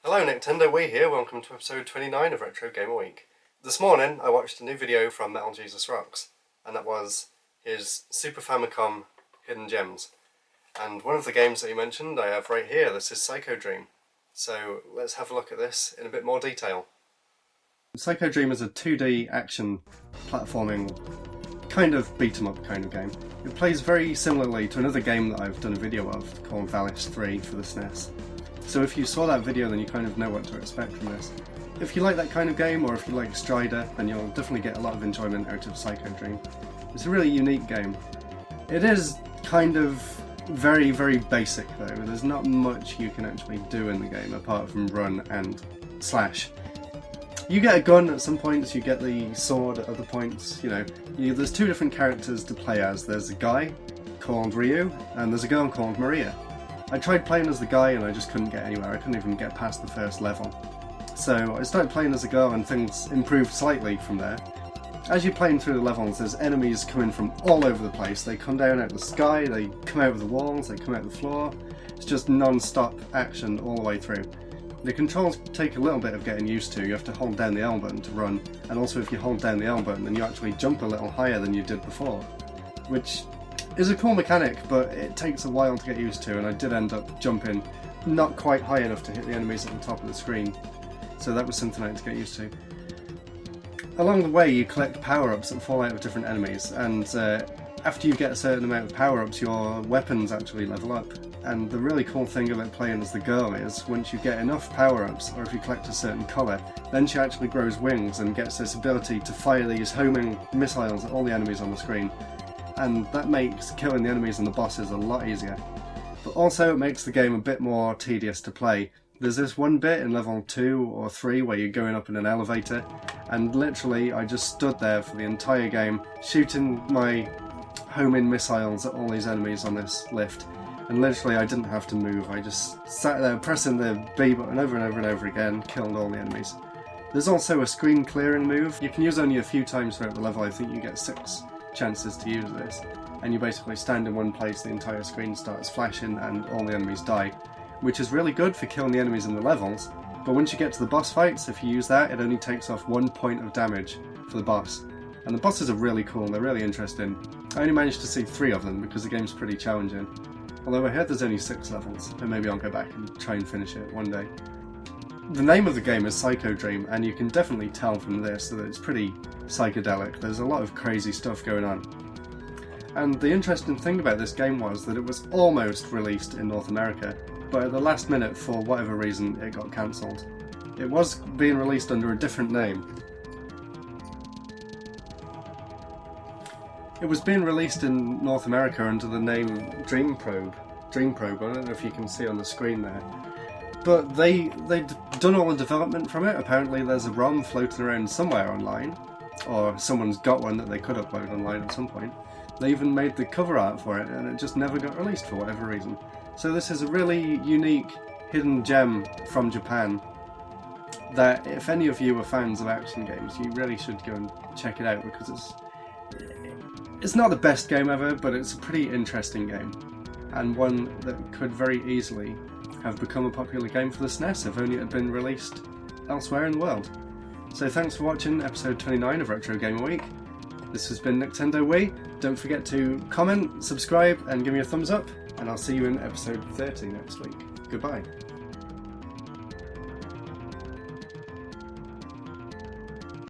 Hello Nintendo, Wii here, welcome to episode 29 of Retro Gamer Week. This morning I watched a new video from Metal Jesus Rocks, and that was his Super Famicom Hidden Gems. And one of the games that he mentioned I have right here, this is Psycho Dream. So let's have a look at this in a bit more detail. Psycho Dream is a 2D action platforming kind of beat 'em up kind of game. It plays very similarly to another game that I've done a video of called Valis 3 for the SNES. So if you saw that video, then you kind of know what to expect from this. If you like that kind of game, or if you like Strider, then you'll definitely get a lot of enjoyment out of Psycho Dream. It's a really unique game. It is kind of very, very basic though. There's not much you can actually do in the game apart from run and slash. You get a gun at some points, you get the sword at other points, there's two different characters to play as. There's a guy called Ryu, and there's a girl called Maria. I tried playing as the guy and I just couldn't get anywhere. I couldn't even get past the first level. So I started playing as a girl and things improved slightly from there. As you're playing through the levels, there's enemies coming from all over the place. They come down out of the sky, they come out of the walls, they come out of the floor. It's just non-stop action all the way through. The controls take a little bit of getting used to. You have to hold down the L button to run, and also if you hold down the L button then you actually jump a little higher than you did before, which is a cool mechanic, but it takes a while to get used to, and I did end up jumping not quite high enough to hit the enemies at the top of the screen, so that was something I had to get used to. Along the way you collect power-ups that fall out of different enemies, and after you get a certain amount of power-ups your weapons actually level up. And the really cool thing about playing as the girl is once you get enough power-ups, or if you collect a certain colour, then she actually grows wings and gets this ability to fire these homing missiles at all the enemies on the screen. And that makes killing the enemies and the bosses a lot easier. But also it makes the game a bit more tedious to play. There's this one bit in level 2 or 3 where you're going up in an elevator, and literally I just stood there for the entire game shooting my homing missiles at all these enemies on this lift. And literally I didn't have to move, I just sat there pressing the B button over and over and over again, killed all the enemies. There's also a screen clearing move. You can use only a few times throughout the level. I think you get 6 chances to use this, and you basically stand in one place, the entire screen starts flashing and all the enemies die, which is really good for killing the enemies in the levels, but once you get to the boss fights, if you use that, it only takes off 1 point of damage for the boss. And the bosses are really cool, they're really interesting. I only managed to see 3 of them because the game's pretty challenging, although I heard there's only 6 levels, and maybe I'll go back and try and finish it one day. The name of the game is Psycho Dream, and you can definitely tell from this that it's pretty psychedelic. There's a lot of crazy stuff going on. And the interesting thing about this game was that it was almost released in North America, but at the last minute, for whatever reason, it got cancelled. It was being released under a different name. It was being released in North America under the name Dream Probe. I don't know if you can see on the screen there. But they'd done all the development from it. Apparently there's a ROM floating around somewhere online, or someone's got one that they could upload online at some point. They even made the cover art for it, and it just never got released for whatever reason. So this is a really unique hidden gem from Japan that if any of you are fans of action games, you really should go and check it out, because it's not the best game ever, but it's a pretty interesting game, and one that could very easily have become a popular game for the SNES if only it had been released elsewhere in the world. So thanks for watching episode 29 of Retro Gamer Week. This has been Nintendo Wii. Don't forget to comment, subscribe and give me a thumbs up, and I'll see you in episode 30 next week. Goodbye.